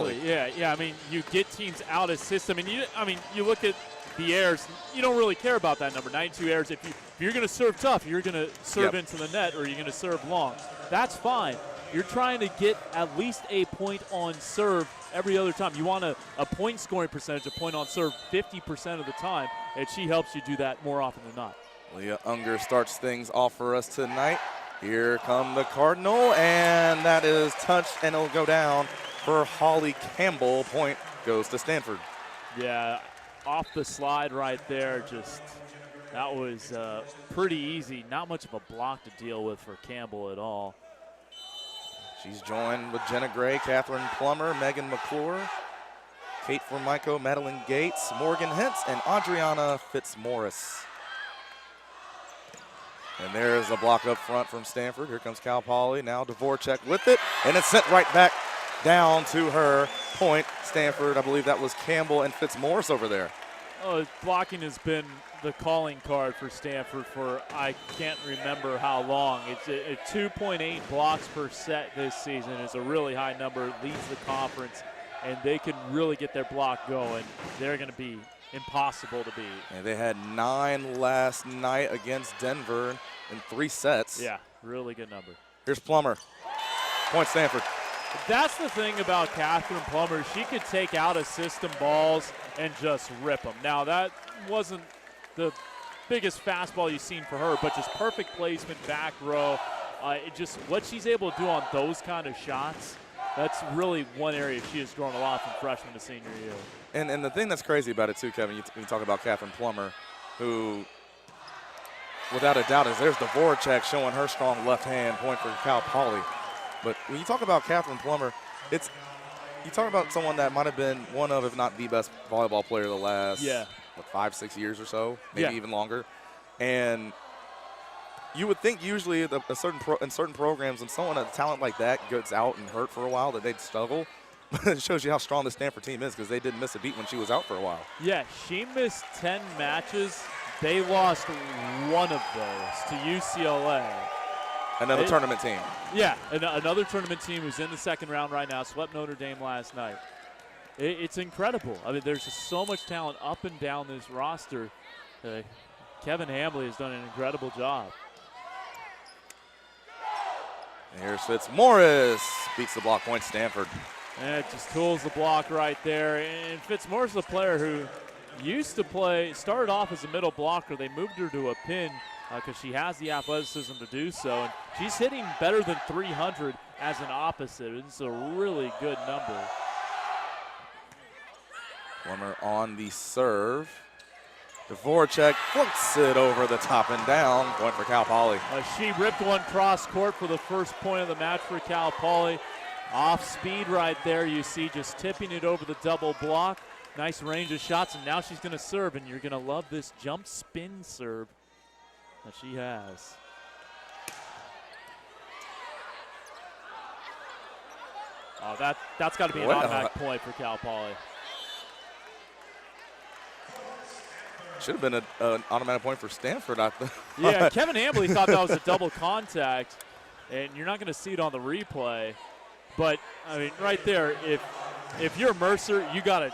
Poly. Yeah. I mean, you get teams out of system, and you look at the airs. You don't really care about that number, 92 airs. If you're going to serve tough, you're going to serve into the net, or you're going to serve long. That's fine. You're trying to get at least a point on serve every other time. You want a point scoring percentage, a point on serve 50% of the time, and she helps you do that more often than not. Leah Unger starts things off for us tonight. Here come the Cardinal, and that is touched, and it'll go down for Holly Campbell. Point goes to Stanford. Yeah, off the slide right there. That was pretty easy. Not much of a block to deal with for Campbell at all. She's joined with Jenna Gray, Catherine Plummer, Megan McClure, Kate Formico, Madeline Gates, Morgan Hintz, and Adriana Fitzmaurice. And there's a block up front from Stanford. Here comes Cal Poly. Now Dvorak with it, and it's sent right back down to her. Point Stanford. I believe that was Campbell and Fitzmaurice over there. Oh, blocking has been the calling card for Stanford for I can't remember how long. It's a 2.8 blocks per set this season. It's a really high number. It leads the conference, and they can really get their block going. They're going to be impossible to beat. And they had 9 last night against Denver in 3 sets. Yeah, really good number. Here's Plummer. Point Stanford. That's the thing about Catherine Plummer. She could take out a system balls and just rip them. Now, that wasn't the biggest fastball you've seen for her, but just perfect placement, back row. Just what she's able to do on those kind of shots, that's really one area she has grown a lot from freshman to senior year. And the thing that's crazy about it, too, Kevin, you talk about Catherine Plummer, who, without a doubt, there's Dvorak showing her strong left hand. Point for Cal Poly. But when you talk about Catherine Plummer, you talk about someone that might have been one of, if not the best volleyball player of the last 5-6 years or so, maybe even longer. And you would think usually in certain programs, when someone with talent like that gets out and hurt for a while, that they'd struggle. But it shows you how strong the Stanford team is, because they didn't miss a beat when she was out for a while. Yeah, she missed 10 matches. They lost one of those to UCLA. Another tournament team. Yeah, another tournament team who's in the second round right now, swept Notre Dame last night. It's incredible. I mean, there's just so much talent up and down this roster. Kevin Hambley has done an incredible job. And here's Fitzmaurice. Beats the block. Point Stanford. And it just tools the block right there. And Fitzmaurice is a player who started off as a middle blocker. They moved her to a pin because she has the athleticism to do so. And she's hitting better than 300 as an opposite. It's a really good number. Plummer on the serve. Dvorak flips it over the top and down. Point for Cal Poly. She ripped one cross court for the first point of the match for Cal Poly. Off speed right there, you see, just tipping it over the double block. Nice range of shots, and now she's going to serve, and you're going to love this jump spin serve that she has. Oh, that's got to be an automatic point for Cal Poly. Should have been an automatic point for Stanford, I think. Yeah, Kevin Hambley thought that was a double contact, and you're not going to see it on the replay. But I mean, right there, if you're Mercer, you gotta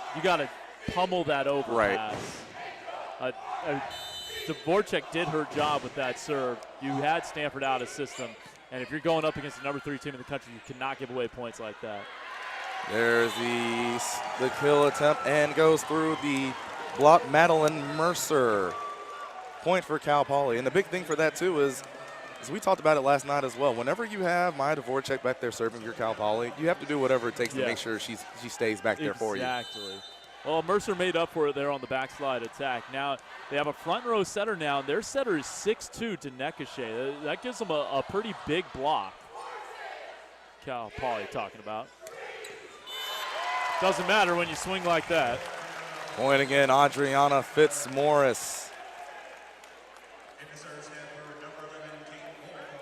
pummel that over. Right. Dvorak did her job with that serve. You had Stanford out of system, and if you're going up against the number 3 team in the country, you cannot give away points like that. There's the kill attempt, and goes through the block. Madeline Mercer. Point for Cal Poly. And the big thing for that too is, as we talked about it last night as well, whenever you have Maya Dvorak back there serving your Cal Poly, you have to do whatever it takes to make sure she stays back there for you. Exactly. Well, Mercer made up for it there on the backslide attack. Now they have a front row setter now, and their setter is 6'2" to Nekashe. That gives them a pretty big block. Cal Poly talking about. Doesn't matter when you swing like that. Point again, Adriana Fitzmaurice.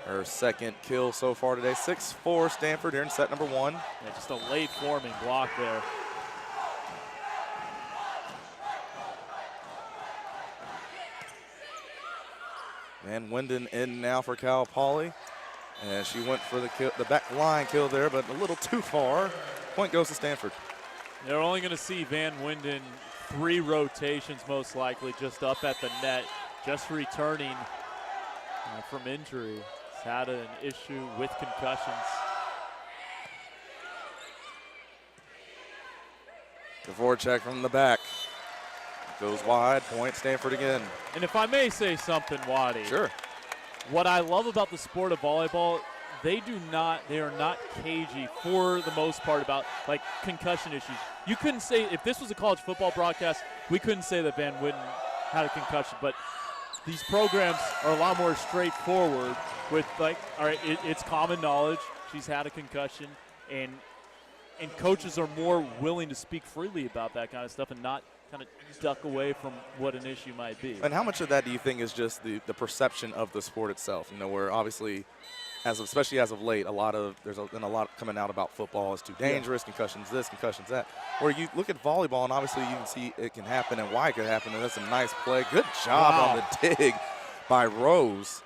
Her second kill so far today. 6-4 Stanford here in set number 1. Yeah, just a late forming block there. Van Winden in now for Cal Poly. And she went for the back line kill there, but a little too far. Point goes to Stanford. They're only going to see Van Winden 3 rotations most likely, just up at the net, just returning from injury. He's had an issue with concussions. The forecheck from the back. Goes wide, point Stanford again. And if I may say something, Waddy. Sure. What I love about the sport of volleyball, they are not cagey for the most part about like concussion issues. You couldn't say, if this was a college football broadcast, we couldn't say that Van Winden had a concussion, but these programs are a lot more straightforward with like, all right, it's common knowledge, she's had a concussion, and coaches are more willing to speak freely about that kind of stuff and not kind of duck away from what an issue might be. And how much of that do you think is just the perception of the sport itself? You know, where obviously, especially as of late, there's been a lot coming out about football is too dangerous, concussions this, concussions that. Where you look at volleyball and obviously you can see it can happen and why it could happen, and that's a nice play. Good job on the dig by Rose.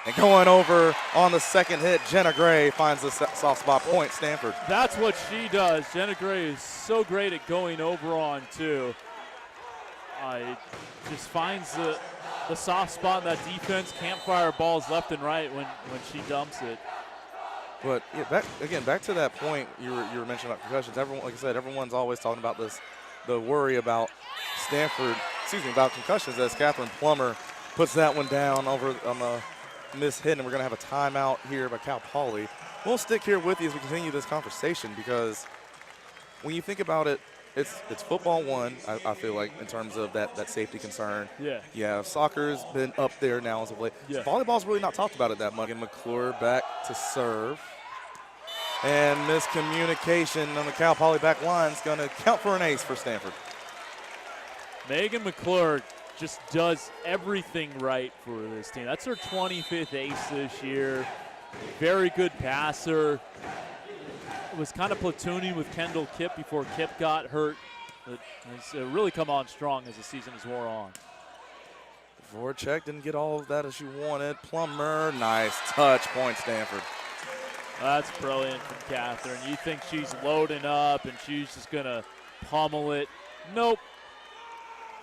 And going over on the second hit, Jenna Gray finds the soft spot, point Stanford. That's what she does. Jenna Gray is so great at going over on two. Just finds the soft spot in that defense. Can't fire balls left and right when she dumps it. But yeah, back to that point you were mentioning about concussions. Everyone, like I said, everyone's always talking about this, the worry about about concussions, as Catherine Plummer puts that one down over on the miss hit, and we're going to have a timeout here by Cal Poly. We'll stick here with you as we continue this conversation, because when you think about it, it's football one, I feel like, in terms of that safety concern. Yeah. Yeah, soccer's been up there now as of late. Yeah. Volleyball's really not talked about it that much. And McClure back to serve. And miscommunication on the Cal Poly back line is going to count for an ace for Stanford. Megan McClure just does everything right for this team. That's her 25th ace this year. Very good passer. Was kind of platooning with Kendall Kipp before Kipp got hurt. It's really come on strong as the season has wore on. Voracek didn't get all of that as she wanted. Plummer, nice touch, point Stanford. That's brilliant from Catherine. You think she's loading up and she's just going to pummel it. Nope.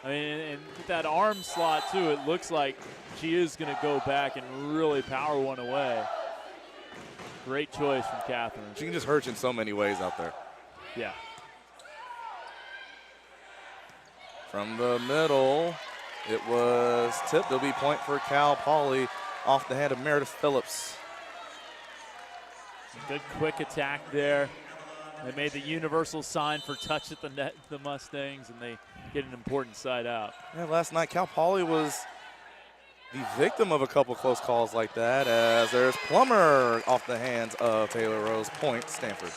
I mean, and with that arm slot, too, it looks like she is going to go back and really power one away. Great choice from Catherine. She can just hurt you in so many ways out there. Yeah. From the middle, it was tipped. It'll be point for Cal Poly off the hand of Meredith Phillips. Good quick attack there. They made the universal sign for touch at the net, the Mustangs, and they get an important side out. Yeah, last night Cal Poly was the victim of a couple close calls like that, as there's Plummer off the hands of Taylor Rose, point Stanford.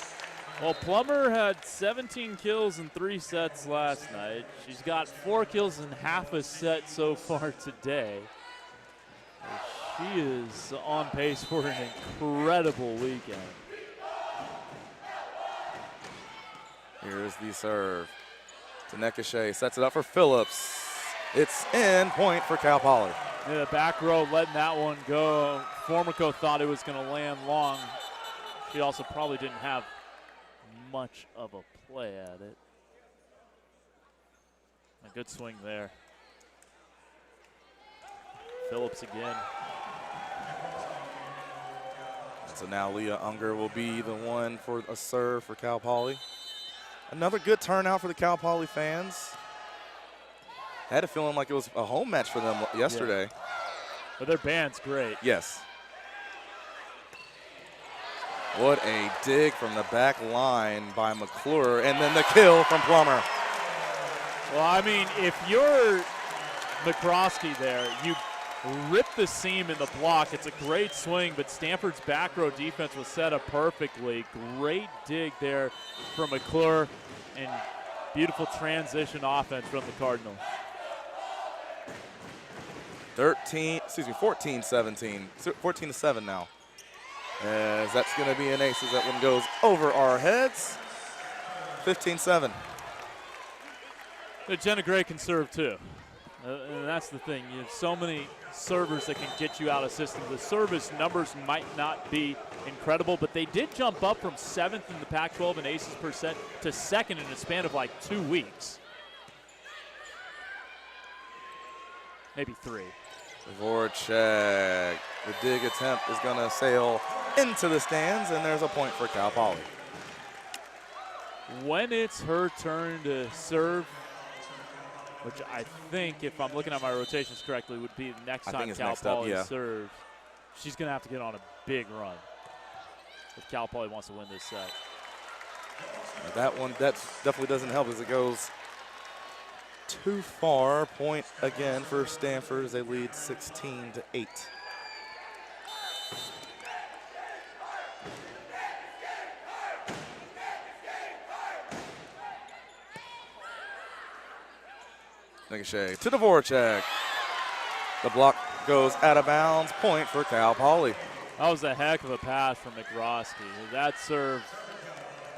Well, Plummer had 17 kills in 3 sets last night. She's got 4 kills in half a set so far today. She is on pace for an incredible weekend. Here's the serve. Taneka sets it up for Phillips. It's in, point for Cal Poly. Yeah, the back row letting that one go. Formico thought it was going to land long. She also probably didn't have much of a play at it. A good swing there. Phillips again. So now Leah Unger will be the one for a serve for Cal Poly. Another good turnout for the Cal Poly fans. Had a feeling like it was a home match for them yesterday. Yeah. But their band's great. Yes. What a dig from the back line by McClure, and then the kill from Plummer. Well, I mean, if you're McCroskey there, you rip the seam in the block. It's a great swing, but Stanford's back row defense was set up perfectly. Great dig there from McClure, and beautiful transition offense from the Cardinals. 14-17, 14-7 now. As that's going to be an ace as that one goes over our heads. 15-7. Jenna Gray can serve too. And that's the thing. You have so many servers that can get you out of system. The service numbers might not be incredible, but they did jump up from 7th in the Pac-12 in aces per set to 2nd in a span of like 2 weeks. Maybe 3. Voracek, the dig attempt is going to sail into the stands, and there's a point for Cal Poly. When it's her turn to serve, which I think, if I'm looking at my rotations correctly, would be the next time Cal Poly serves, she's going to have to get on a big run if Cal Poly wants to win this set. That definitely doesn't help as it goes too far. Point again for Stanford as they lead 16-8. Ricochet to Dvorak. The block goes out of bounds. Point for Cal Poly. That was a heck of a pass from McRoski. That serve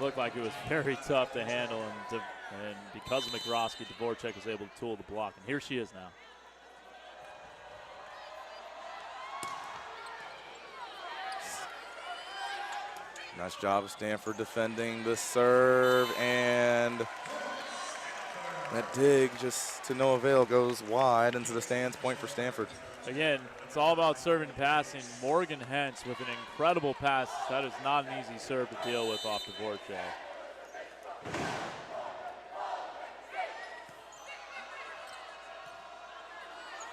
looked like it was very tough to handle, and because of McRoski, Dvorak was able to tool the block, and here she is now. Nice job of Stanford defending the serve, and that dig just to no avail goes wide into the stands. Point for Stanford. Again, it's all about serving and passing. Morgan Hentz with an incredible pass. That is not an easy serve to deal with off the Dvorak.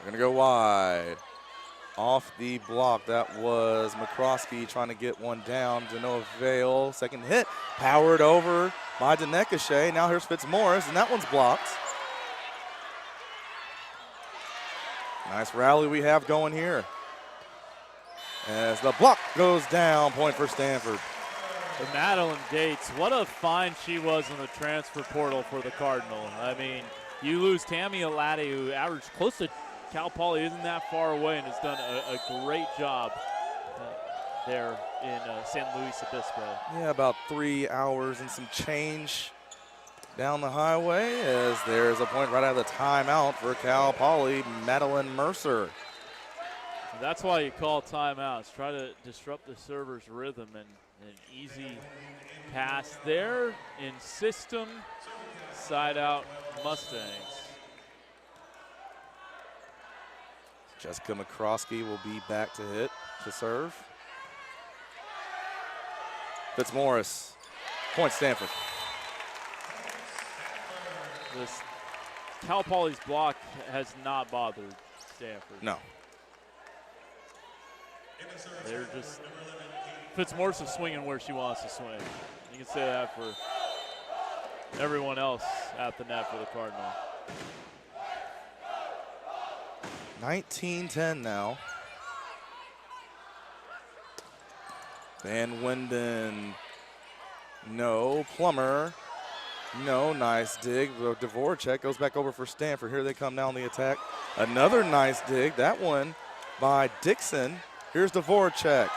We're going to go wide. Off the block, that was McCroskey trying to get one down to no avail. Second hit, powered over by Denekashe. Now here's Fitzmaurice, and that one's blocked. Nice rally we have going here. As the block goes down, point for Stanford. For Madeline Gates, what a find she was in the transfer portal for the Cardinal. I mean, you lose Tammy Alati, who averaged close to Cal Poly, isn't that far away, and has done a great job there in San Luis Obispo. Yeah, about 3 hours and some change down the highway, as there's a point right out of the timeout for Cal Poly, Madeline Mercer. That's why you call timeouts. Try to disrupt the server's rhythm, and an easy pass there in system, side out Mustangs. Jessica McCroskey will be back to hit, to serve. Fitzmaurice, point Stanford. This Cal Poly's block has not bothered Stanford. No. They're just, Fitzmaurice is swinging where she wants to swing. You can say that for everyone else at the net for the Cardinal. 19-10 now. Van Winden, no. Plummer, no. Nice dig. Dvorak goes back over for Stanford. Here they come down the attack. Another nice dig. That one by Dixon. Here's Dvorak.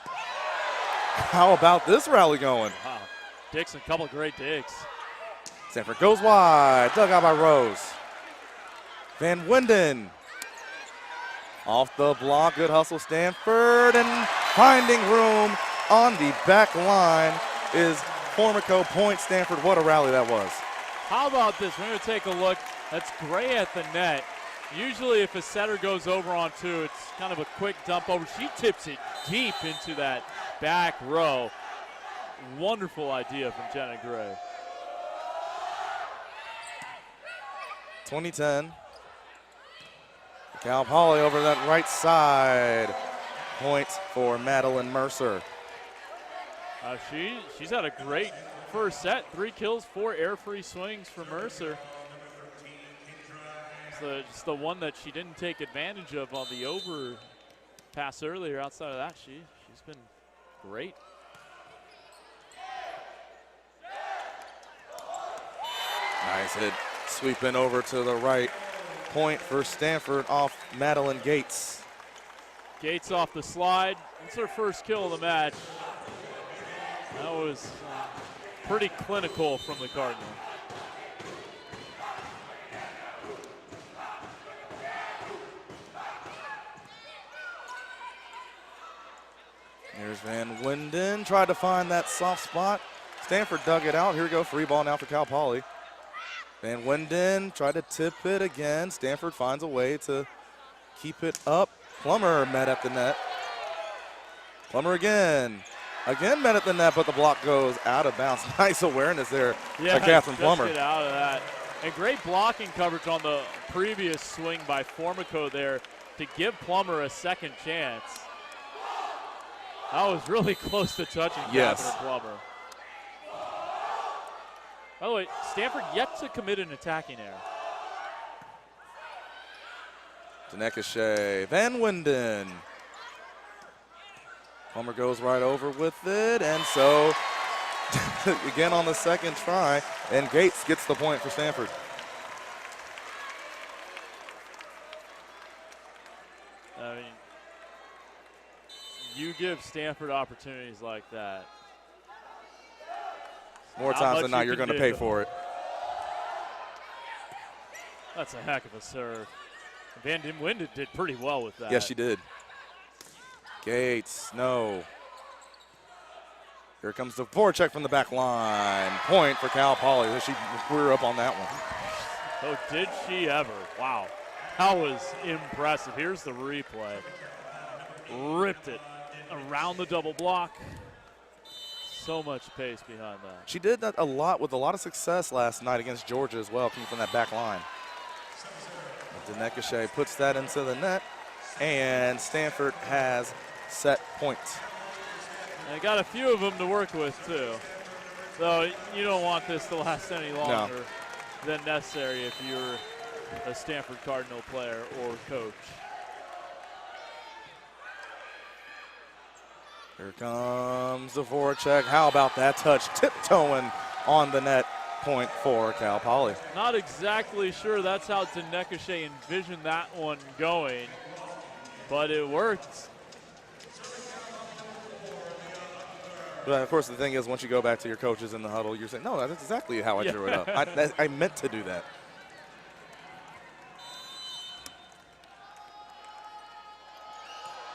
How about this rally going? Wow. Dixon, a couple of great digs. Stanford goes wide. Dug out by Rose. Van Winden off the block. Good hustle, Stanford. And finding room on the back line is Formico. Point Stanford. What a rally that was. How about this? We're going to take a look. That's Gray at the net. Usually if a setter goes over on two, it's kind of a quick dump over. She tips it deep into that back row. Wonderful idea from Jenna Gray. 20-10. Cal Poly over that right side. Point for Madeline Mercer. She's had a great first set. 3 kills, 4 air-free swings for Mercer. It's the one that she didn't take advantage of on the over pass earlier. Outside of that, she's been great. Nice hit, sweeping over to the right. Point for Stanford off Madeline Gates. Gates off the slide. It's her first kill of the match. That was pretty clinical from the Cardinal. Here's Van Winden, tried to find that soft spot. Stanford dug it out. Here we go, free ball now for Cal Poly. Van Winden tried to tip it again. Stanford finds a way to keep it up. Plummer met at the net. Plummer again. Again met at the net, but the block goes out of bounds. Nice awareness there by Catherine Plummer. Get out of that. And great blocking coverage on the previous swing by Formico there to give Plummer a second chance. That was really close to touching Catherine Plummer. By the way, Stanford yet to commit an attacking error. Denekashe, Van Winden. Plummer goes right over with it, and so again on the second try, and Gates gets the point for Stanford. I mean, you give Stanford opportunities like that. More times than not, you're going to pay for it. That's a heck of a serve. Van Winden did pretty well with that. Yes, she did. Gates, no. Here comes the forecheck from the back line. Point for Cal Poly. She grew up on that one. Oh, did she ever. Wow. That was impressive. Here's the replay. Ripped it around the double block. So much pace behind that. She did that a lot with a lot of success last night against Georgia as well, coming from that back line. Denekashe puts that into the net, and Stanford has set points. They got a few of them to work with, too. So you don't want this to last any longer than necessary if you're a Stanford Cardinal player or coach. Here comes the forecheck. How about that touch? Tiptoeing on the net. Point for Cal Poly. Not exactly sure that's how Denekashe envisioned that one going, but it worked. But of course, the thing is, once you go back to your coaches in the huddle, you're saying, no, that's exactly how I drew it up. I meant to do that.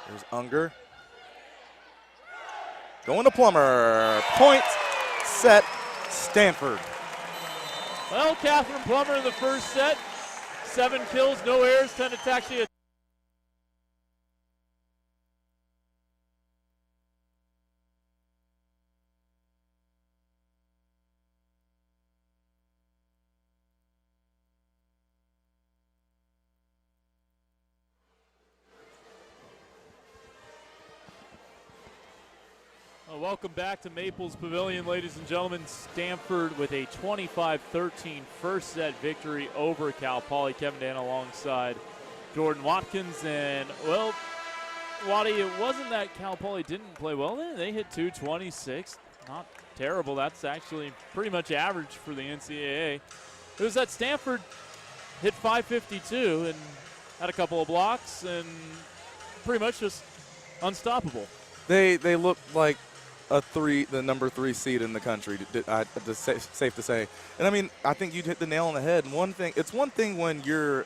Here's Unger. Going to Plummer. Point, set, Stanford. Well, Catherine Plummer in the first set, 7 kills, no errors, 10 attacks. Welcome back to Maples Pavilion, ladies and gentlemen. Stanford with a 25-13 first set victory over Cal Poly. Kevin Dan alongside Jordan Watkins. And, well, Waddy, it wasn't that Cal Poly didn't play well. They hit 226. Not terrible. That's actually pretty much average for the NCAA. It was that Stanford hit 552 and had a couple of blocks and pretty much just unstoppable. They looked like the number 3 seed in the country, safe to say. And I mean, I think you hit the nail on the head. And it's one thing when you're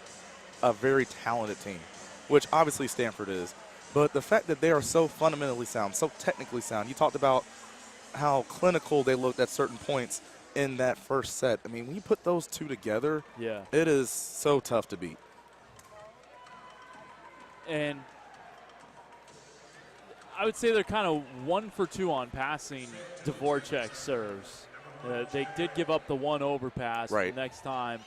a very talented team, which obviously Stanford is, but the fact that they are so fundamentally sound, so technically sound. You talked about how clinical they looked at certain points in that first set. I mean, when you put those two together, it is so tough to beat. And I would say they're kind of 1 for 2 on passing Dvorak serves. They did give up the one overpass. Right. The next time,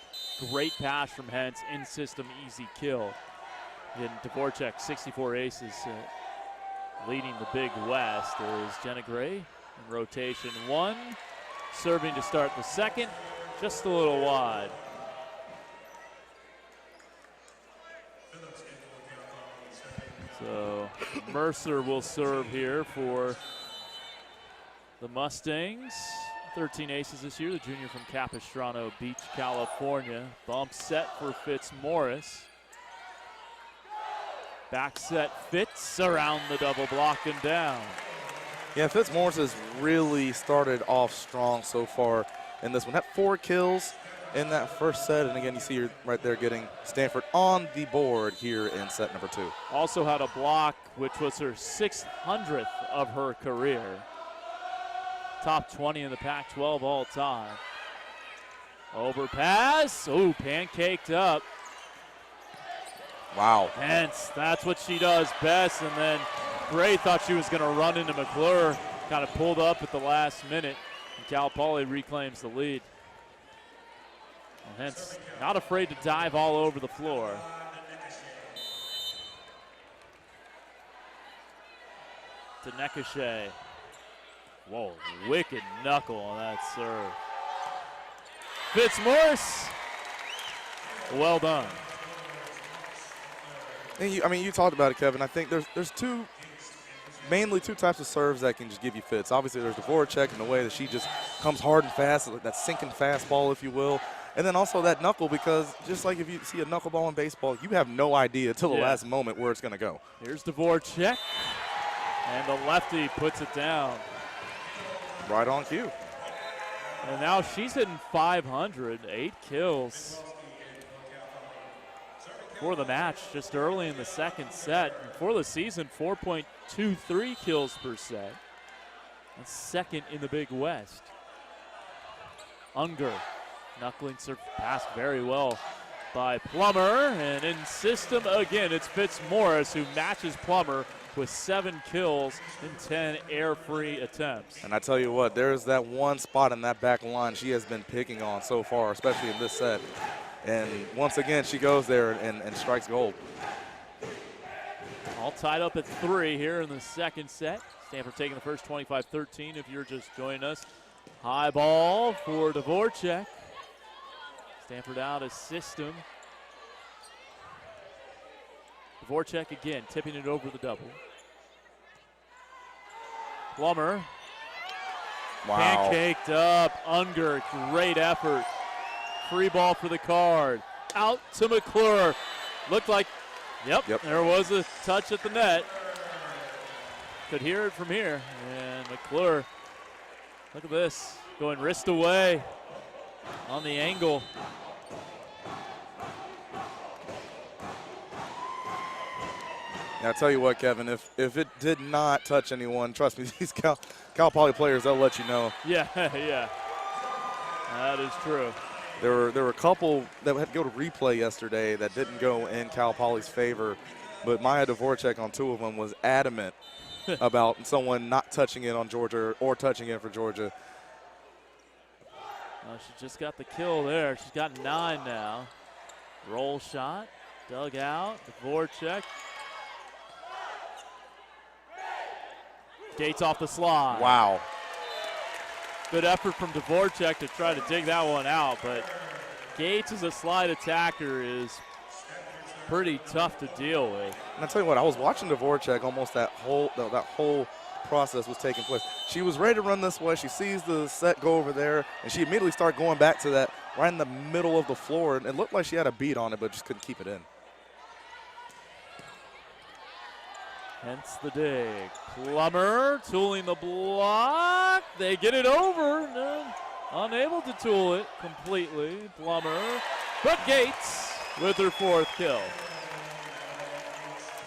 great pass from Hentz, in system, easy kill. And Dvorak, 64 aces, leading the Big West. There's Jenna Gray in rotation 1, serving to start the second, just a little wide. So Mercer will serve here for the Mustangs. 13 aces this year, the junior from Capistrano Beach, California. Bump set for Fitzmaurice. Back set Fitz around the double block and down. Yeah, Fitzmaurice has really started off strong so far in this one. Had 4 kills, in that first set. And again, you see her right there getting Stanford on the board here in set number 2. Also had a block, which was her 600th of her career. Top 20 in the Pac-12 all time. Overpass. Ooh, pancaked up. Wow. Hence, that's what she does best. And then Gray thought she was going to run into McClure. Kind of pulled up at the last minute. And Cal Poly reclaims the lead. And hence, not afraid to dive all over the floor. To Nekashe. Whoa, wicked knuckle on that serve. Fitzmaurice, well done. And you talked about it, Kevin. I think there's mainly two types of serves that can just give you fits. Obviously, there's the Voracek and the way that she just comes hard and fast, that sinking fastball, if you will. And then also that knuckle, because just like if you see a knuckleball in baseball, you have no idea till the last moment where it's going to go. Here's Dvorak, and the lefty puts it down. Right on cue. And now she's hitting 500, 8 kills for the match just early in the second set. And for the season, 4.23 kills per set. And second in the Big West. Unger, knuckling serve passed very well by Plummer. And in system again, it's Fitzmaurice who matches Plummer with 7 kills and 10 air-free attempts. And I tell you what, there's that one spot in that back line she has been picking on so far, especially in this set. And once again, she goes there and strikes gold. All tied up at 3 here in the second set. Stanford taking the first 25-13 if you're just joining us. High ball for Dvorak. Stanford out of system. Dvorak again, tipping it over the double. Plummer. Wow. Pancaked up. Unger, great effort. Free ball for the card. Out to McClure. Looked like, yep, there was a touch at the net. Could hear it from here. And McClure, look at this, going wrist away on the angle. Now, I'll tell you what, Kevin, if it did not touch anyone, trust me, these Cal Poly players, they'll let you know. Yeah, yeah. That is true. There were a couple that had to go to replay yesterday that didn't go in Cal Poly's favor, but Maya Dvorak on 2 of them was adamant about someone not touching it on Georgia or touching it for Georgia. She just got the kill there. She's got 9 now. Roll shot, dug out, Dvorak. Gates off the slide. Wow. Good effort from Dvorak to try to dig that one out, but Gates as a slide attacker is pretty tough to deal with. And I tell you what, I was watching Dvorak almost that whole process was taking place. She was ready to run this way. She sees the set go over there, and she immediately started going back to that right in the middle of the floor. And it looked like she had a beat on it, but just couldn't keep it in. Hence the dig. Plummer tooling the block. They get it over. No, unable to tool it completely. Plummer. But Gates with her 4th kill.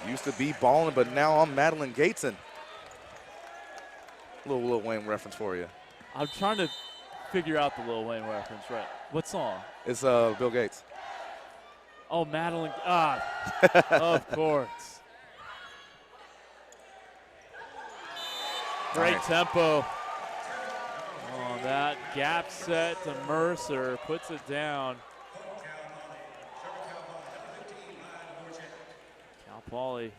Used to be balling, but now I'm Madeline Gateson. Little Lil Wayne reference for you. I'm trying to figure out the Lil Wayne reference, right? What song? It's Bill Gates. Oh, Madeline. Of course. Great tempo on that gap set to Mercer. Puts it down. Cal Poly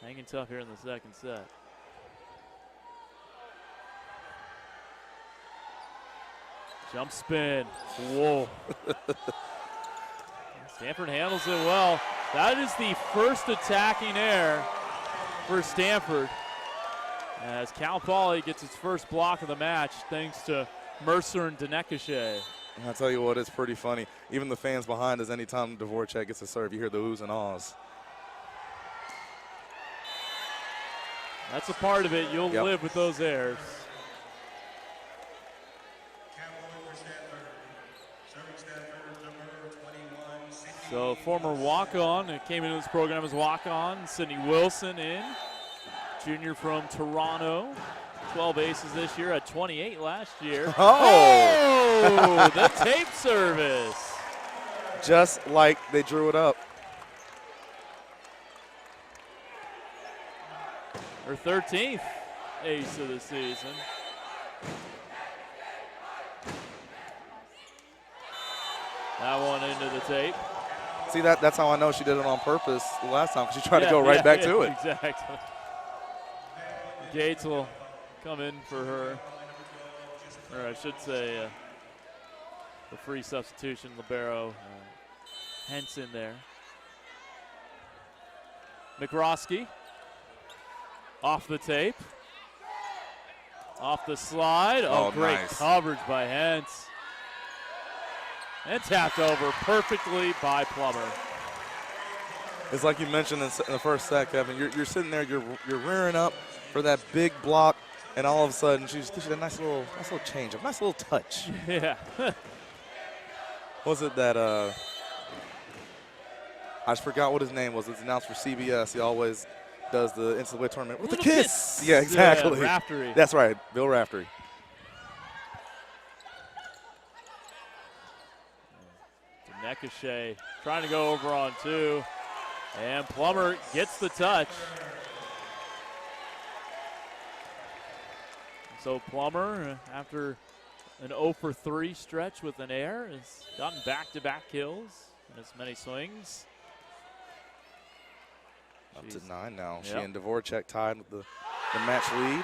hanging tough here in the second set. Jump spin. Whoa. Stanford handles it well. That is the first attacking error for Stanford, as Cal Poly gets its first block of the match thanks to Mercer and Denekashe. And I'll tell you what, it's pretty funny. Even the fans behind us, anytime Dvorak gets a serve, you hear the oohs and ahs. That's a part of it. You'll live with those errors. So former walk-on, came into this program as walk-on, Sydney Wilson in, junior from Toronto. 12 aces this year, at 28 last year. Oh! The tape service. Just like they drew it up. Her 13th ace of the season. That one into the tape. See, that's how I know she did it on purpose the last time, because she tried to go right back to it. Exactly. Gates will come in for her, or I should say the free substitution, libero. Hence in there. McRoskey off the tape. Off the slide. Oh, great nice coverage by Hentz. And tapped over perfectly by Plummer. It's like you mentioned in the first set, Kevin. You're sitting there, you're rearing up for that big block, and all of a sudden she just gives you a nice little change, a nice little touch. Yeah. Was it that I just forgot what his name was. It's announced for CBS. He always does the NCAA tournament with a kiss. Yeah, exactly. Yeah, Raftery. That's right, Bill Raftery. Nekashe trying to go over on 2. And Plummer gets the touch. So Plummer, after an 0 for 3 stretch with an air, has gotten back-to-back kills in as many swings. Up to 9 now. Yep. She and Dvorak tied with the match lead.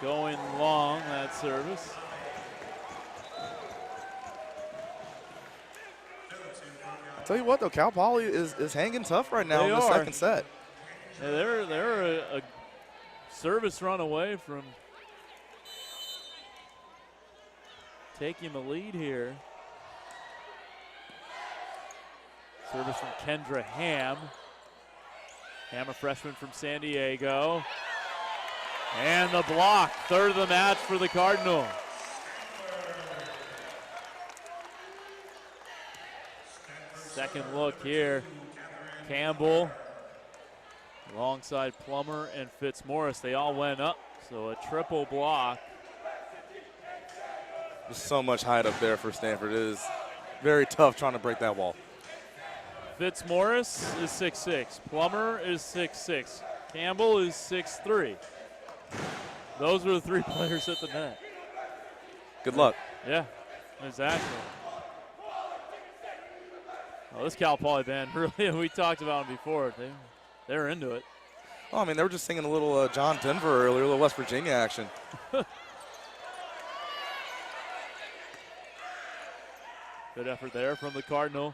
Going long, that service. I'll tell you what, though, Cal Poly is hanging tough right now in the second set. Yeah, they're a service run away from taking the lead here. Service from Kendra Ham. Ham, a freshman from San Diego. And the block, third of the match for the Cardinal. Second look here. Campbell alongside Plummer and Fitzmaurice. They all went up, so a triple block. There's so much height up there for Stanford. It is very tough trying to break that wall. Fitzmaurice is 6'6". Plummer is 6'6". Campbell is 6'3". Those were the 3 players at the net. Good luck. Yeah, exactly. Well, this Cal Poly band, really, we talked about them before. They're into it. Well, I mean, they were just singing a little John Denver earlier, a little West Virginia action. Good effort there from the Cardinal.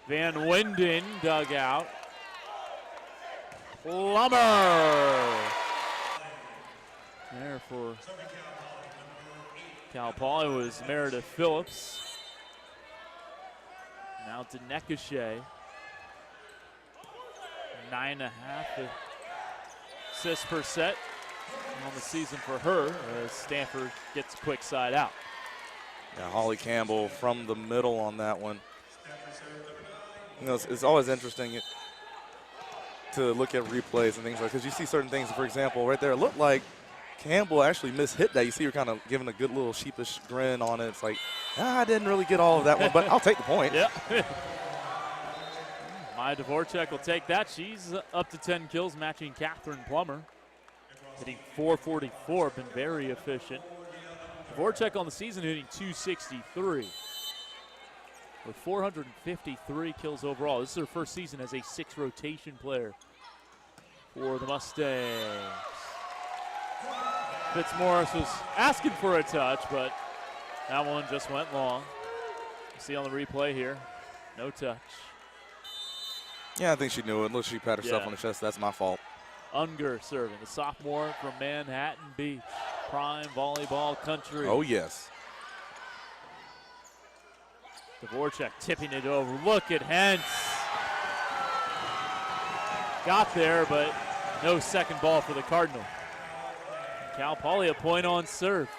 Van Winden dug out. Plummer. There for Cal Poly was Meredith Phillips. Now to Nekashe. 9.5 assists per set on the season for her as Stanford gets a quick side out. Yeah, Holly Campbell from the middle on that one. You know, it's always interesting to look at replays and things like, because you see certain things. For example, right there, it looked like Campbell actually mishit that. You see her kind of giving a good little sheepish grin on it. It's like, I didn't really get all of that one, but I'll take the point. Yeah. Maya Dvorak will take that. She's up to 10 kills, matching Catherine Plummer. Hitting .444, been very efficient. Dvorak on the season hitting .263. With 453 kills overall. This is her first season as a 6 rotation player for the Mustangs. Fitzmaurice was asking for a touch, but that one just went long. You see on the replay here, no touch. Yeah, I think she knew it. Look, she pat herself on the chest. That's my fault. Unger serving, the sophomore from Manhattan Beach. Prime volleyball country. Oh, yes. Dvorak tipping it over. Look at Hentz. Got there, but no second ball for the Cardinal. Cal Poly a point on serve.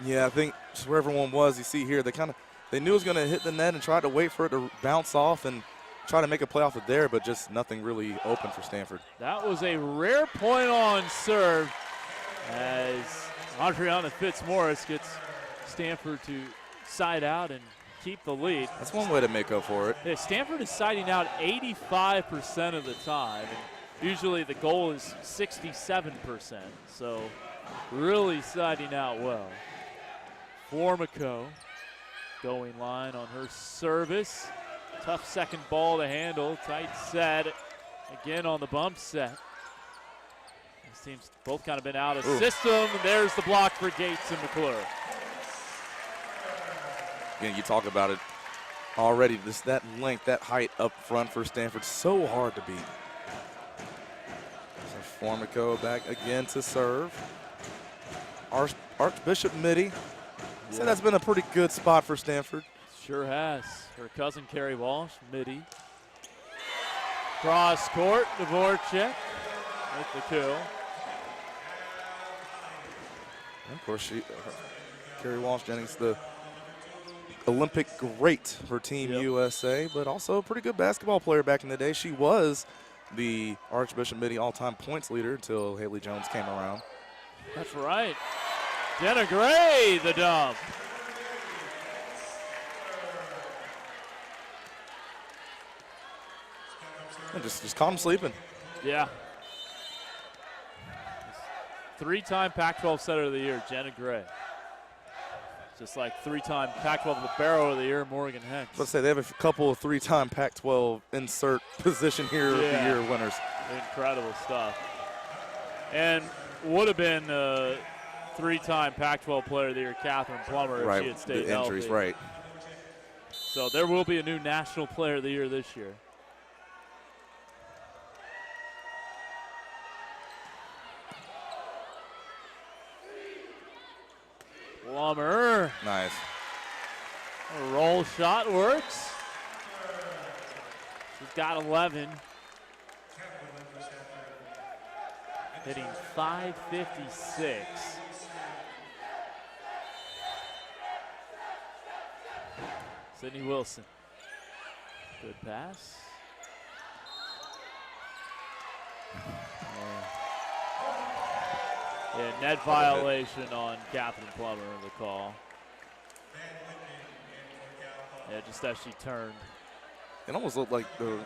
Yeah, I think just where everyone was, you see here, they kind of they knew it was going to hit the net and tried to wait for it to bounce off and try to make a play off of there, but just nothing really open for Stanford. That was a rare point on serve as Adriana Fitzmaurice gets Stanford to side out and keep the lead. That's one way to make up for it. Yeah, Stanford is siding out 85% of the time, and usually the goal is 67%, so really siding out well. Formico going line on her service. Tough second ball to handle, tight set. Again on the bump set. These teams both kind of been out of system, and there's the block for Gates and McClure. Again, you talk about it already, that length, that height up front for Stanford, so hard to beat. So Formico back again to serve. Archbishop Mitty. So that's been a pretty good spot for Stanford. Sure has. Her cousin Carrie Walsh, Mitty. Cross court, Dvorak with the kill. And of course, Carrie Walsh Jennings, the Olympic great for Team USA, but also a pretty good basketball player back in the day. She was the Archbishop Mitty all-time points leader until Haley Jones came around. That's right. Jenna Gray, the dump. And just calm sleeping. Yeah. Three-time Pac-12 Setter of the Year, Jenna Gray. Just like three-time Pac-12 Libero of the Year, Morgan Hex. Let's say they have a couple of three-time Pac-12 insert position here of the year winners. Incredible stuff. And would have been three-time Pac-12 Player of the Year, Catherine Plummer, if she had stayed the injuries, healthy. right. So there will be a new National Player of the Year this year. Plummer. Nice. A roll shot works. She's got 11. Hitting .556. Sydney Wilson. Good pass. Yeah, net violation on Catherine Plummer in the call. Yeah, just as she turned. It almost looked like the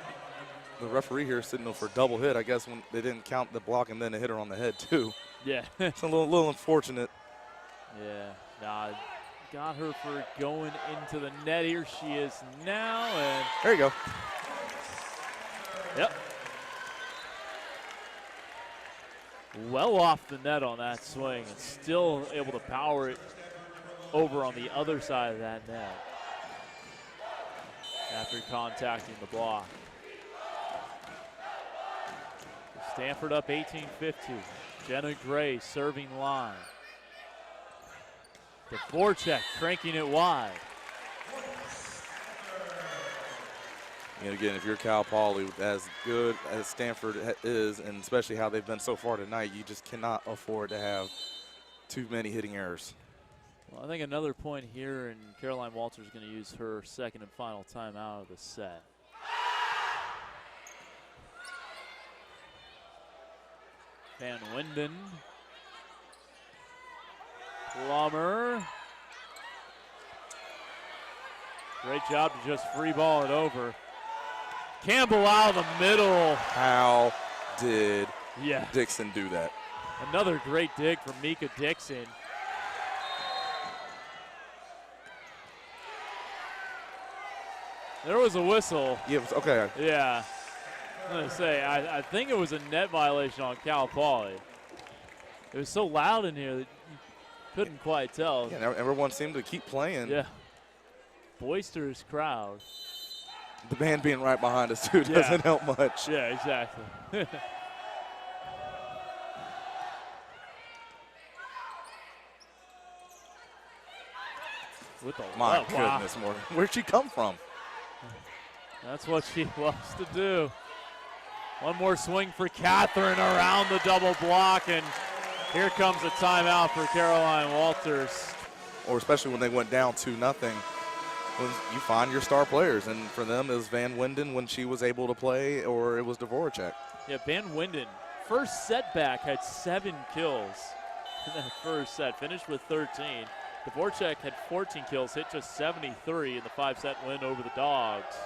referee here sitting for a double hit, I guess, when they didn't count the block and then they hit her on the head, too. Yeah. It's a little unfortunate. Yeah, nah, got her for going into the net. Here she is now, and there you go. Yep. Well off the net on that swing and still able to power it over on the other side of that net after contacting the block. Stanford up 18-15. Jenna Gray serving line. Dvorak cranking it wide. And again, if you're Cal Poly, as good as Stanford is, and especially how they've been so far tonight, you just cannot afford to have too many hitting errors. Well, I think another point here, and Caroline Walters is going to use her second and final timeout of the set. Van Winden. Plummer. Great job to just free ball it over. Campbell out of the middle. How did Dixon do that? Another great dig from Mika Dixon. There was a whistle. Yeah, okay. Yeah. I'm going to say, I think it was a net violation on Cal Poly. It was so loud in here that you couldn't quite tell. Yeah, everyone seemed to keep playing. Yeah. Boisterous crowd. The band being right behind us, too, doesn't help much. Yeah, exactly. With the My goodness, Morgan. Where'd she come from? That's what she loves to do. One more swing for Catherine around the double block, and here comes a timeout for Caroline Walters. Or especially when they went down 2-0. you find your star players, and for them it was Van Winden when she was able to play, or it was Dvorak. Yeah, Van Winden, first setback, had 7 kills in that first set, finished with 13. Dvorak had 14 kills, hit just 73 in the 5-set win over the Dogs.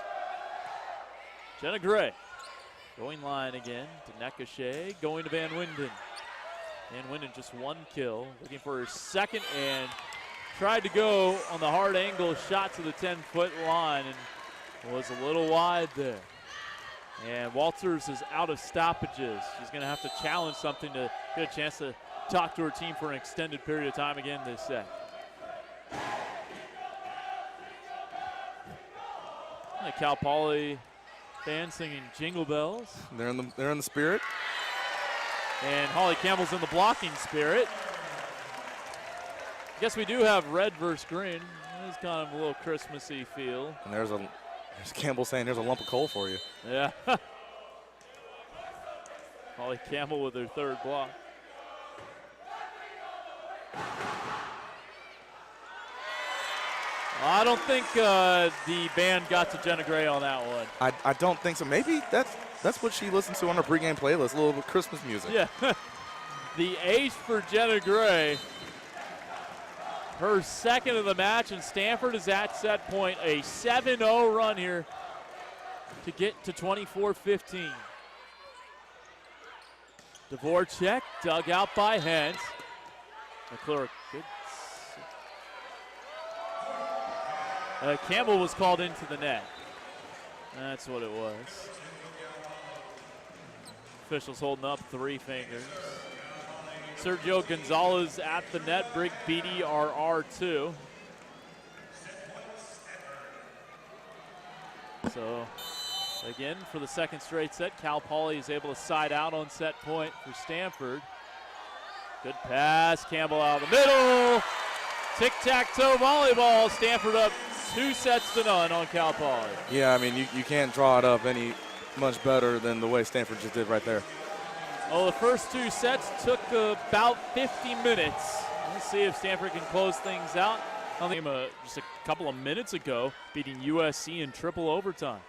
Jenna Gray going line again to Nekashe, going to Van Winden. Van Winden just 1 kill, looking for her second, and tried to go on the hard angle shot to the 10-foot line and was a little wide there. And Walters is out of stoppages. She's going to have to challenge something to get a chance to talk to her team for an extended period of time again this set. The Cal Poly fans singing Jingle Bells. They're in the spirit. And Holly Campbell's in the blocking spirit. I guess we do have red versus green. It's kind of a little Christmassy feel. And there's Campbell saying there's a lump of coal for you. Yeah. Holly Campbell with her 3rd block. I don't think the band got to Jenna Gray on that one. I don't think so. Maybe that's what she listens to on her pregame playlist, a little bit of Christmas music. Yeah. The ace for Jenna Gray. Her 2nd of the match, and Stanford is at set point. A 7-0 run here to get to 24-15. Dvorak dug out by Hens. McClure, good. Campbell was called into the net. That's what it was. Officials holding up 3 fingers. Sergio Gonzalez at the net. Brig Beatty RR2. So, again, for the 2nd straight set, Cal Poly is able to side out on set point for Stanford. Good pass. Campbell out of the middle. Tic-tac-toe volleyball. Stanford up 2-0 on Cal Poly. Yeah, I mean, you can't draw it up any much better than the way Stanford just did right there. Well, the first 2 sets took about 50 minutes. Let's see if Stanford can close things out. I think just a couple of minutes ago, beating USC in triple overtime.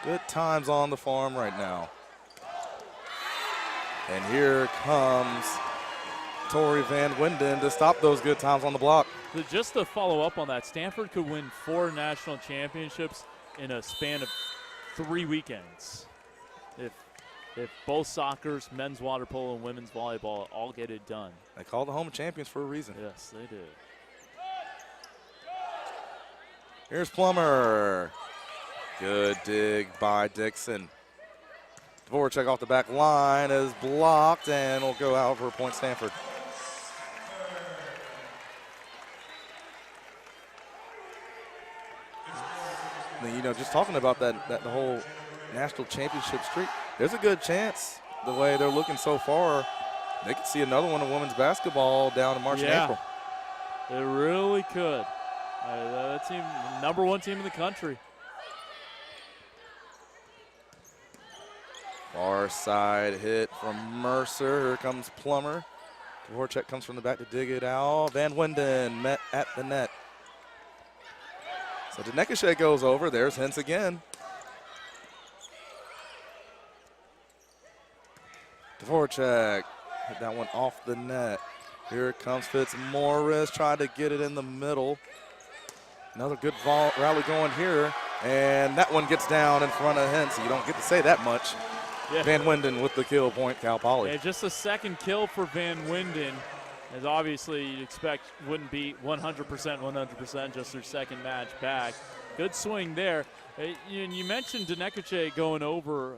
Good times on the farm right now. And here comes Tori Van Winden to stop those good times on the block. But just to follow up on that, Stanford could win 4 national championships in a span of 3 weekends. If both soccers, men's water polo, and women's volleyball all get it done. They call the home champions for a reason. Yes, they do. Here's Plummer. Good dig by Dixon. Dvorak off the back line is blocked and will go out for a point Stanford. You know, just talking about that whole national championship streak, there's a good chance the way they're looking so far, they could see another one of women's basketball down in March and April. They really could. That team, #1 team in the country. Far side hit from Mercer. Here comes Plummer. Dvorak comes from the back to dig it out. Van Winden met at the net. So Nekashe goes over. There's Hens again. Dvorak hit that one off the net. Here comes Fitzmaurice, trying to get it in the middle. Another good rally going here. And that one gets down in front of Hens. So you don't get to say that much. Yeah. Van Winden with the kill point, Cal Poly. Yeah, just a 2nd kill for Van Winden. As obviously you'd expect wouldn't be 100%, just their 2nd match back. Good swing there. You mentioned Nekashe going over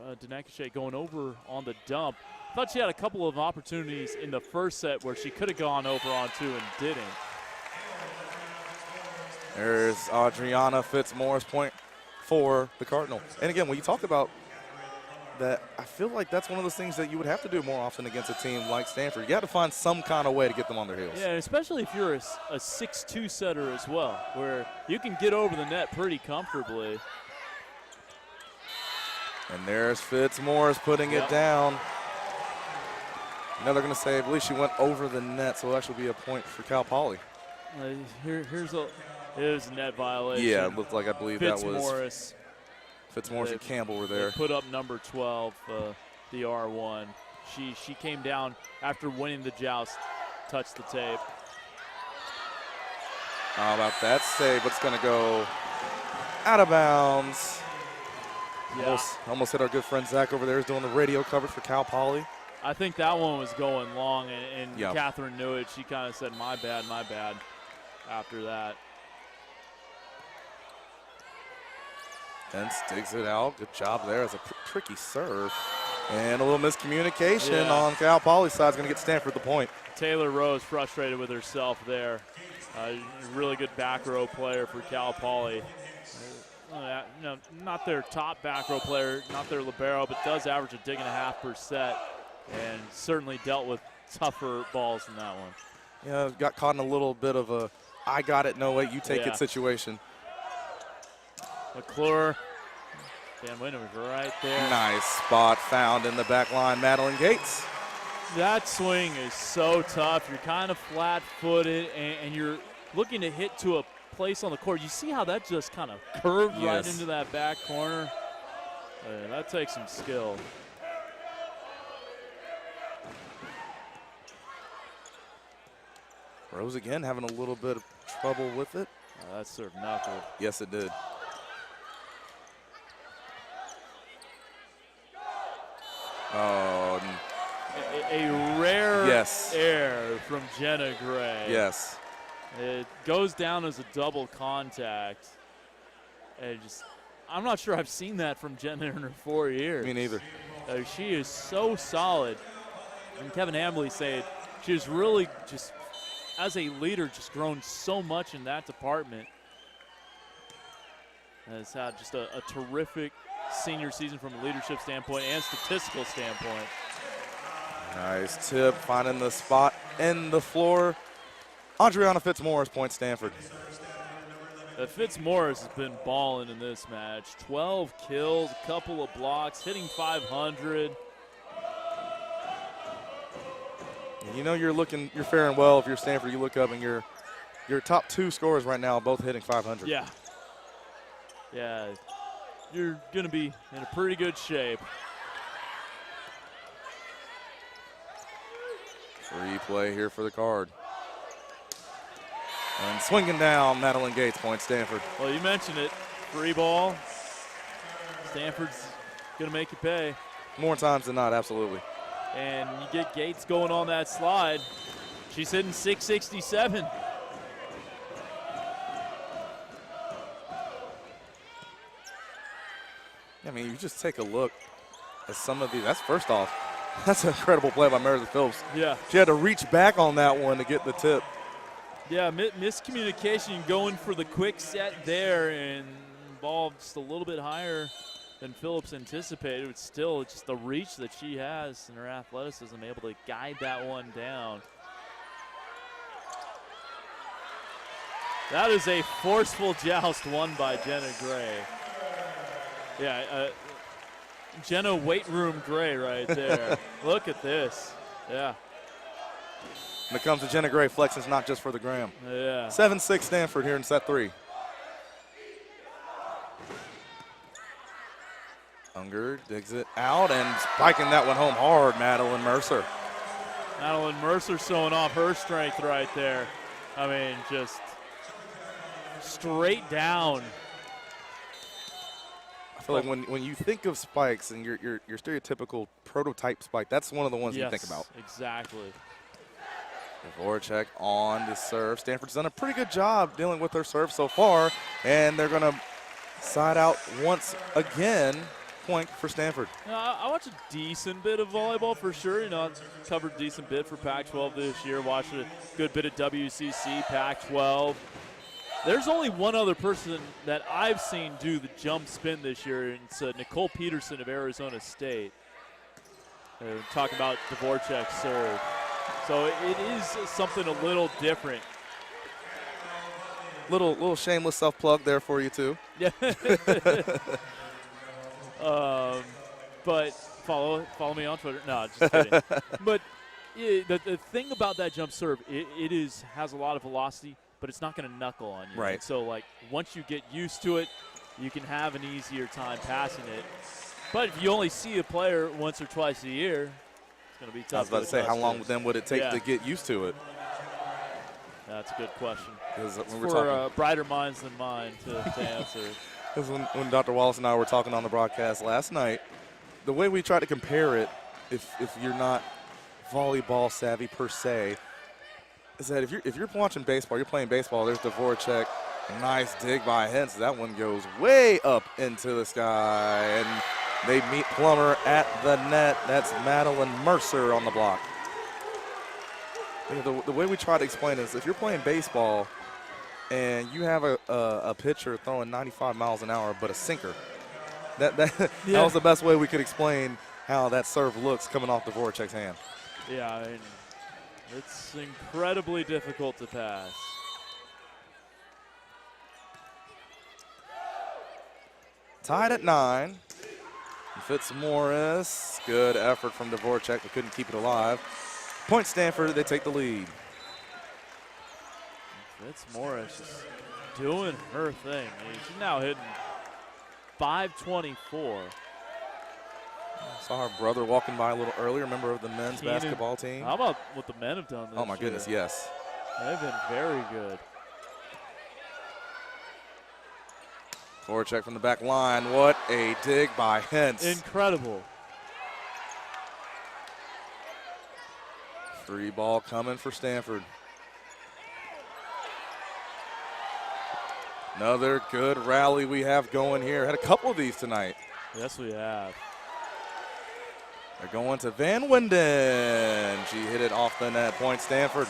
on the dump. I thought she had a couple of opportunities in the first set where she could have gone over on 2 and didn't. There's Adriana Fitzmaurice, point for the Cardinal. And again, when you talk about that, I feel like that's one of those things that you would have to do more often against a team like Stanford. You got to find some kind of way to get them on their heels. Yeah, especially if you're a 6-2 setter as well, where you can get over the net pretty comfortably. And there's Fitzmaurice putting it down. Now they're going to say, I believe she went over the net, so it'll actually be a point for Cal Poly. Here's a net violation. Yeah, it looked like I believe that was Fitzmaurice and Campbell were there. They put up number 12, the R1. She came down after winning the joust, touched the tape. How about that save? It's going to go out of bounds. Yeah. Almost hit our good friend Zach over there. He's doing the radio coverage for Cal Poly. I think that one was going long, and yep. Catherine knew it. She kind of said, my bad, after that. Hence digs it out. Good job there. It's a tricky serve. And a little miscommunication on Cal Poly's side is going to get Stanford the point. Taylor Rose frustrated with herself there. Really good back row player for Cal Poly. Not their top back row player, not their libero, but does average a dig and a half per set, and certainly dealt with tougher balls than that one. Yeah, got caught in a little bit of a I got it, no way, you take it situation. McClure, Dan Wyndham was right there. Nice spot found in the back line, Madeline Gates. That swing is so tough. You're kind of flat-footed, and you're looking to hit to a place on the court. You see how that just kind of curved right into that back corner? That takes some skill. Rose again having a little bit of trouble with it. That served knuckled. Yes, it did. Oh, a rare yes. error from Jenna Gray. Yes. It goes down as a double contact. I'm not sure I've seen that from Jenna in her 4 years. Me neither. She is so solid. And Kevin Hambley said she was really just, as a leader, just grown so much in that department. Has had just a terrific senior season from a leadership standpoint and statistical standpoint. Nice tip, finding the spot in the floor. Adriana Fitzmaurice points Stanford. Fitzmaurice has been balling in this match. 12 kills, a couple of blocks, hitting 500. You know you're faring well if you're Stanford. You look up and your top two scorers right now both hitting 500. Yeah. Yeah, you're going to be in a pretty good shape. Free play here for the card. And swinging down, Madeline Gates points Stanford. Well, you mentioned it. Free ball. Stanford's going to make you pay. More times than not, absolutely. And you get Gates going on that slide. She's hitting 667. I mean, you just take a look at some of these. That's first off, that's an incredible play by Meredith Phillips. Yeah. She had to reach back on that one to get the tip. Yeah, miscommunication going for the quick set there, and ball just a little bit higher than Phillips anticipated. It's still just the reach that she has and her athleticism, able to guide that one down. That is a forceful joust won by Jenna Gray. Yeah, Jenna weight room Gray right there. Look at this. Yeah. When it comes to Jenna Gray, flexing's not just for the gram. Yeah. 7-6 Stanford here in set 3. Unger digs it out and spiking that one home hard, Madeline Mercer. Madeline Mercer showing off her strength right there. I mean, just straight down. I feel like when you think of spikes and your stereotypical prototype spike, that's one of the ones you think about. Exactly. Voracek on the serve. Stanford's done a pretty good job dealing with their serve so far, and they're going to side out once again. Point for Stanford. I watched a decent bit of volleyball for sure. I covered a decent bit for Pac-12 this year. Watched a good bit of WCC, Pac-12. There's only one other person that I've seen do the jump spin this year, and it's Nicole Peterson of Arizona State. Talking about Dvorak's serve. So it is something a little different. Little shameless self-plug there for you, too. Yeah. But follow me on Twitter. No, just kidding. But the thing about that jump serve, it has a lot of velocity, but it's not going to knuckle on you. Right. And so, like, once you get used to it, you can have an easier time passing it. But if you only see a player once or twice a year, it's going to be tough. I was about to say, how long then would it take Yeah. to get used to it? That's a good question. Because For brighter minds than mine to answer. Because when Dr. Wallace and I were talking on the broadcast last night, the way we try to compare it, if you're not volleyball savvy per se, is that if you're watching baseball, you're playing baseball, there's the Voracek, nice dig by Hentz. That one goes way up into the sky, and they meet Plummer at the net. That's Madeline Mercer on the block. The way we try to explain it is if you're playing baseball and you have a pitcher throwing 95 miles an hour but a sinker, that was the best way we could explain how that serve looks coming off the Voracek's hand. Yeah, I mean, it's incredibly difficult to pass. Tied at 9. Fitzmaurice, good effort from Dvorak, but couldn't keep it alive. Point Stanford, they take the lead. Fitzmaurice just doing her thing. I mean, she's now hitting .524. Saw her brother walking by a little earlier, member of the men's basketball team. How about what the men have done this Oh, my goodness, yes. They've been very good. Voracek from the back line. What a dig by Hentz. Incredible. Free ball coming for Stanford. Another good rally we have going here. Had a couple of these tonight. Yes, we have. They're going to Van Winden. She hit it off the net. Point Stanford.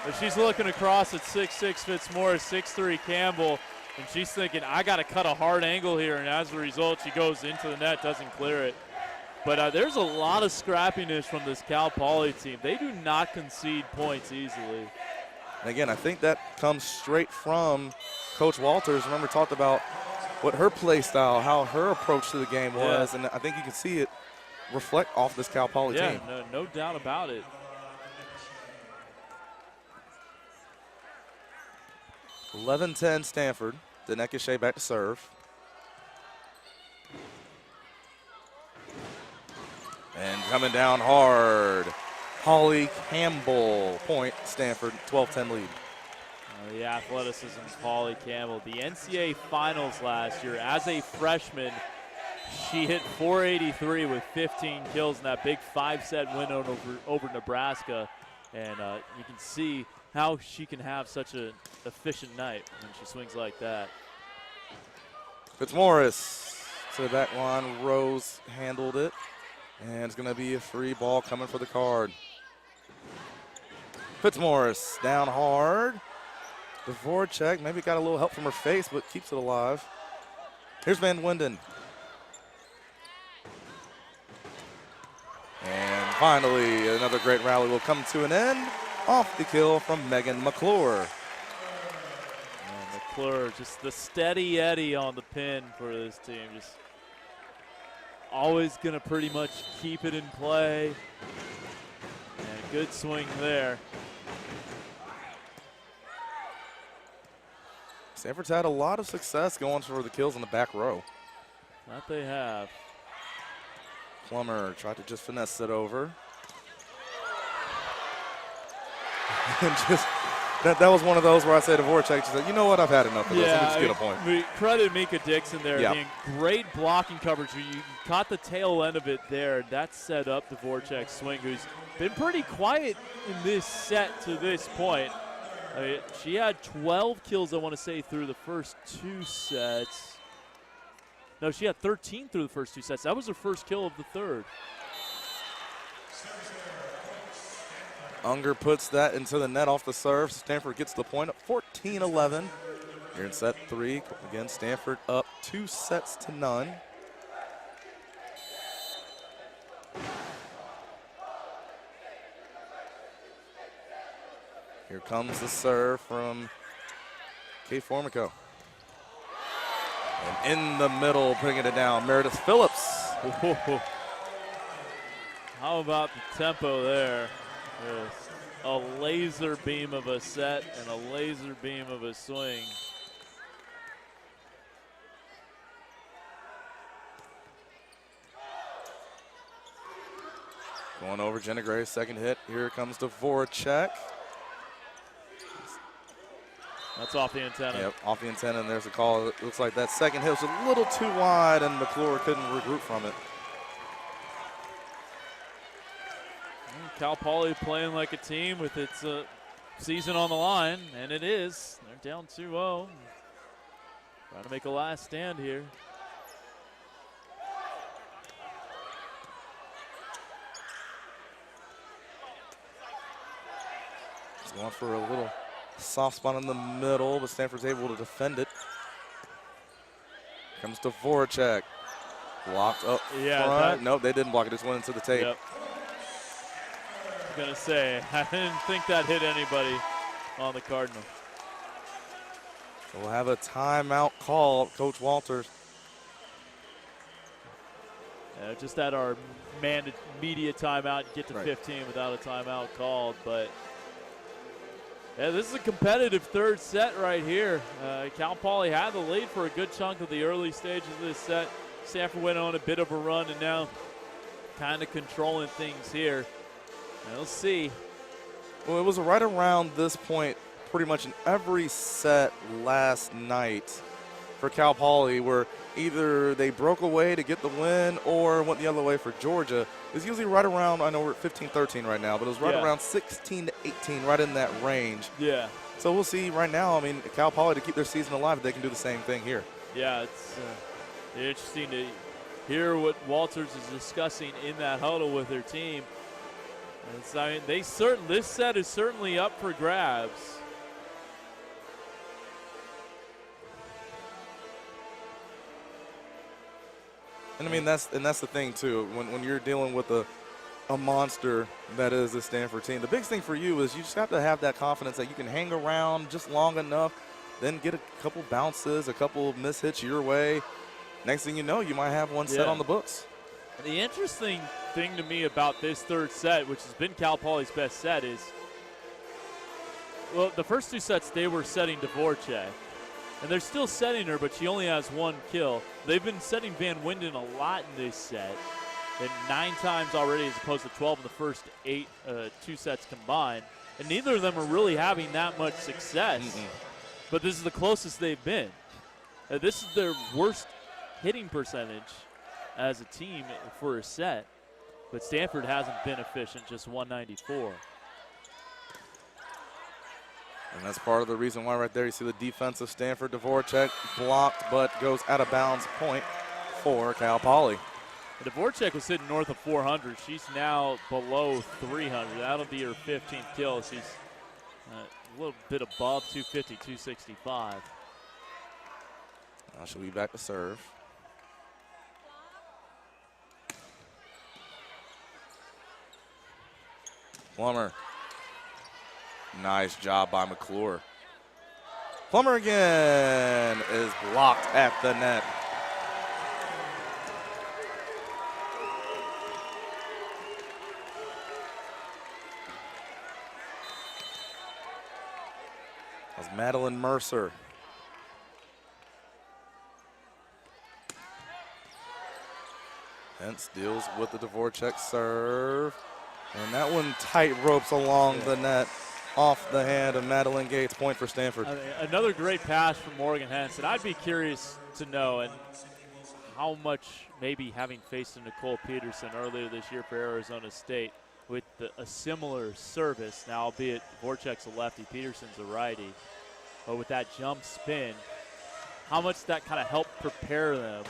But she's looking across at 6'6" Fitzmaurice, 6'3" Campbell, and she's thinking, I got to cut a hard angle here, and as a result, she goes into the net, doesn't clear it. But there's a lot of scrappiness from this Cal Poly team. They do not concede points easily. And again, I think that comes straight from Coach Walters. Remember, talked about what her play style, how her approach to the game was, and I think you can see it reflect off this Cal Poly team. Yeah, no doubt about it. 11-10 Stanford. Denekeshe back to serve. And coming down hard, Holly Campbell. Point Stanford, 12-10 lead. The athleticism of Holly Campbell. The NCAA finals last year, as a freshman, she hit .483 with 15 kills in that big 5-set win over Nebraska. And you can see how she can have such an efficient night when she swings like that. Fitzmaurice to the back line. Rose handled it. And it's going to be a free ball coming for the card. Fitzmaurice down hard. Dvorak maybe got a little help from her face, but keeps it alive. Here's Van Winden. And finally, another great rally will come to an end. Off the kill from Megan McClure. And McClure, just the steady Eddie on the pin for this team. Just always going to pretty much keep it in play. And good swing there. Stanford's had a lot of success going for the kills in the back row. That they have. Plummer tried to just finesse it over. And just that was one of those where I said to Voracek, she said, you know what, I've had enough of this. Let me just get a point. We credit Mika Dixon there. Yep. Being great blocking coverage. You caught the tail end of it there. That set up the Voracek swing, who's been pretty quiet in this set to this point. I mean, she had 12 kills, I want to say, through the first 2 sets. No, she had 13 through the first 2 sets. That was her first kill of the third. Unger puts that into the net off the serve. Stanford gets the point up 14-11. Here in set 3. Again, Stanford up 2 sets to none. Here comes the serve from Kate Formico. And in the middle, bringing it down, Meredith Phillips. How about the tempo there? Yes. a laser beam of a set and a laser beam of a swing. Going over Jenna Gray's second hit. Here comes the Voracek. That's off the antenna. Yep, off the antenna, and there's a call. It looks like that second hit was a little too wide, and McClure couldn't regroup from it. Cal Poly playing like a team with its season on the line, and it is. They're down 2-0. Trying to make a last stand here. He's going for a little soft spot in the middle, but Stanford's able to defend it. Comes to Voracek. Blocked up front. Nope, they didn't block it. Just went into the tape. Yep. I was going to say, I didn't think that hit anybody on the Cardinal. So we'll have a timeout call, Coach Walters. Just at our media timeout, get to 15 without a timeout called. But yeah, this is a competitive third set right here. Cal Poly had the lead for a good chunk of the early stages of this set. Stanford went on a bit of a run and now kind of controlling things here. We'll see. Well, it was right around this point pretty much in every set last night for Cal Poly where either they broke away to get the win or went the other way for Georgia. It's usually right around, I know we're at 15-13 right now, but it was right around 16-18, right in that range. Yeah. So we'll see right now. I mean, Cal Poly, to keep their season alive, they can do the same thing here. Yeah, it's interesting to hear what Walters is discussing in that huddle with their team. I mean, this set is certainly up for grabs. And I mean, that's the thing too. When you're dealing with a monster that is the Stanford team, the biggest thing for you is you just have to have that confidence that you can hang around just long enough, then get a couple bounces, a couple mishits your way. Next thing you know, you might have one set on the books. The interesting thing to me about this third set, which has been Cal Poly's best set, is, well, the first two sets they were setting Dvorak. And they're still setting her, but she only has one kill. They've been setting Van Winden a lot in this set, and 9 times already as opposed to 12 in the first 8, 2 sets combined. And neither of them are really having that much success. But this is the closest they've been. This is their worst hitting percentage as a team for a set. But Stanford hasn't been efficient, just 194. And that's part of the reason why right there you see the defense of Stanford. Dvorak blocked but goes out of bounds, point for Cal Poly. Dvorak was hitting north of 400. She's now below 300. That'll be her 15th kill. She's a little bit above 250, 265. Now she'll be back to serve. Plummer. Nice job by McClure. Plummer again is blocked at the net. That was Madeline Mercer. Hence deals with the Dvorak serve. And that one tight ropes along the net. Off the hand of Madeline Gates, point for Stanford. Another great pass from Morgan Hens, and I'd be curious to know and how much maybe having faced Nicole Peterson earlier this year for Arizona State with a similar service, now albeit Dvorak's a lefty, Peterson's a righty, but with that jump spin, how much that kind of helped prepare them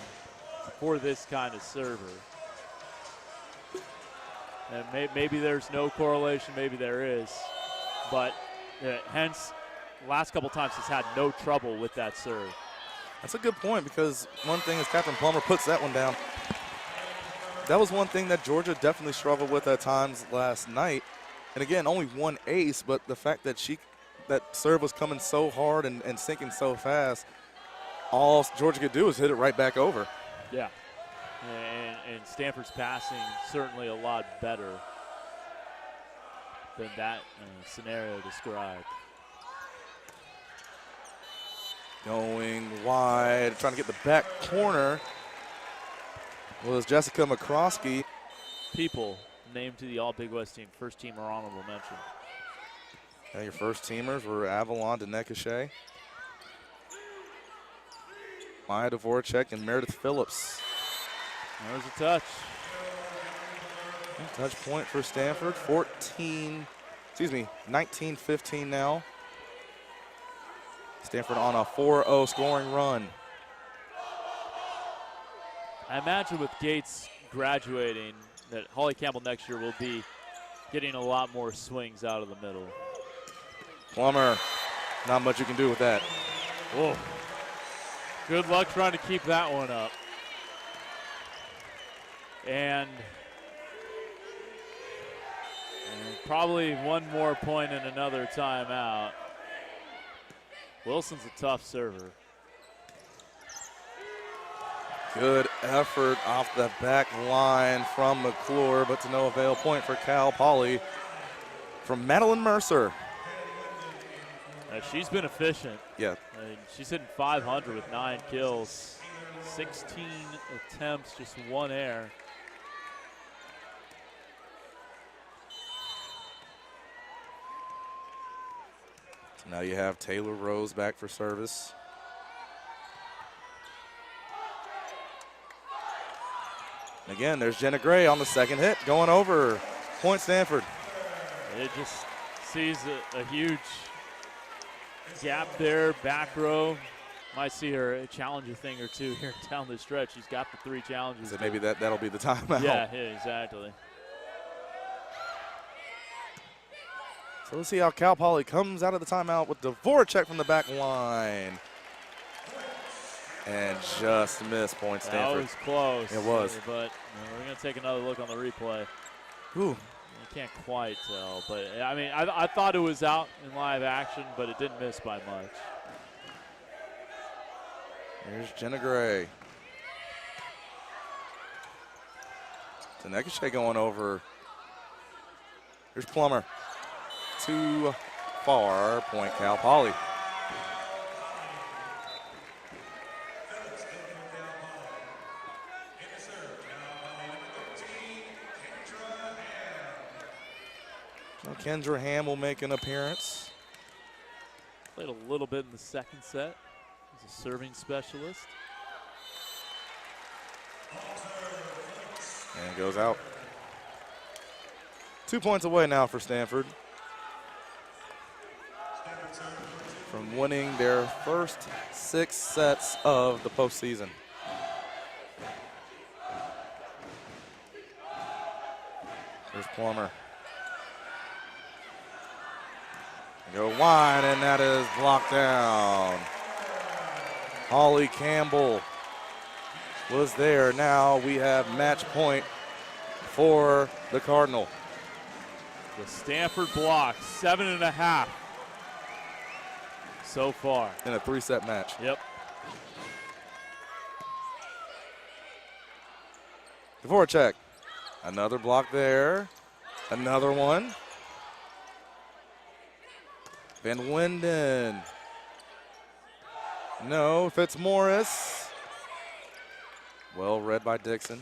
for this kind of server. And maybe there's no correlation, maybe there is. But Hens, last couple times, has had no trouble with that serve. That's a good point because one thing is Catherine Plummer puts that one down. That was one thing that Georgia definitely struggled with at times last night. And again, only one ace, but the fact that that serve was coming so hard and sinking so fast, all Georgia could do is hit it right back over. Yeah, and Stanford's passing certainly a lot better. than that scenario described. Going wide, trying to get the back corner was Jessica McCroskey. People named to the All-Big West team, first team or honorable mention. And your first teamers were Avalon Denekashe, Maya Dvorak, and Meredith Phillips. There's a touch. Touch point for Stanford, 19-15 now. Stanford on a 4-0 scoring run. I imagine with Gates graduating that Holly Campbell next year will be getting a lot more swings out of the middle. Plummer, not much you can do with that. Whoa. Good luck trying to keep that one up. And probably one more point and another timeout. Wilson's a tough server. Good effort off the back line from McClure, but to no avail. Point for Cal Poly from Madeline Mercer. She's been efficient. Yeah. She's hitting 500 with 9 kills, 16 attempts, just 1 error. So now you have Taylor Rose back for service. And again, there's Jenna Gray on the second hit, going over. Point Stanford. It just sees a huge gap there, back row. Might see her challenge a thing or two here down the stretch. She's got the 3 challenges. So maybe that'll be the timeout. Yeah, exactly. So let's see how Cal Poly comes out of the timeout with Dvorak from the back line. And just missed point Stanford. That was close. It was. But we're going to take another look on the replay. Ooh. You can't quite tell. But, I mean, I thought it was out in live action, but it didn't miss by much. Here's Jenna Gray. Denekashe going over. Here's Plummer. Too far, point Cal Poly. Kendra Ham will make an appearance. Played a little bit in the second set. He's a serving specialist. And goes out. 2 points away now for Stanford from winning their first 6 sets of the postseason. Here's Plummer. Go wide, and that is blocked down. Holly Campbell was there. Now we have match point for the Cardinal. The Stanford block, 7.5 so far. In a 3-set match. Yep. Dvorak, another block there. Another one. Van Winden. No, Fitzmaurice. Well read by Dixon.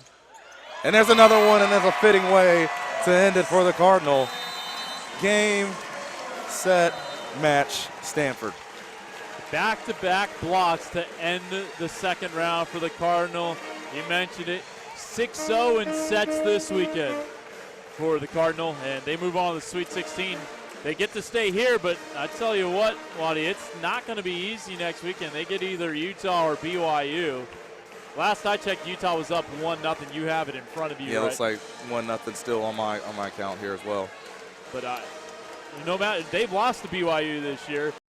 And there's another one, and there's a fitting way to end it for the Cardinal. Game, set, match, Stanford. Back-to-back blocks to end the second round for the Cardinal. You mentioned it, 6-0 in sets this weekend for the Cardinal, and they move on to the Sweet 16. They get to stay here, but I tell you what, Waddy, it's not going to be easy next weekend. They get either Utah or BYU. Last I checked, Utah was up 1-0. You have it in front of you. Yeah, right? looks like 1-0 still on my count here as well. But no matter, they've lost to BYU this year.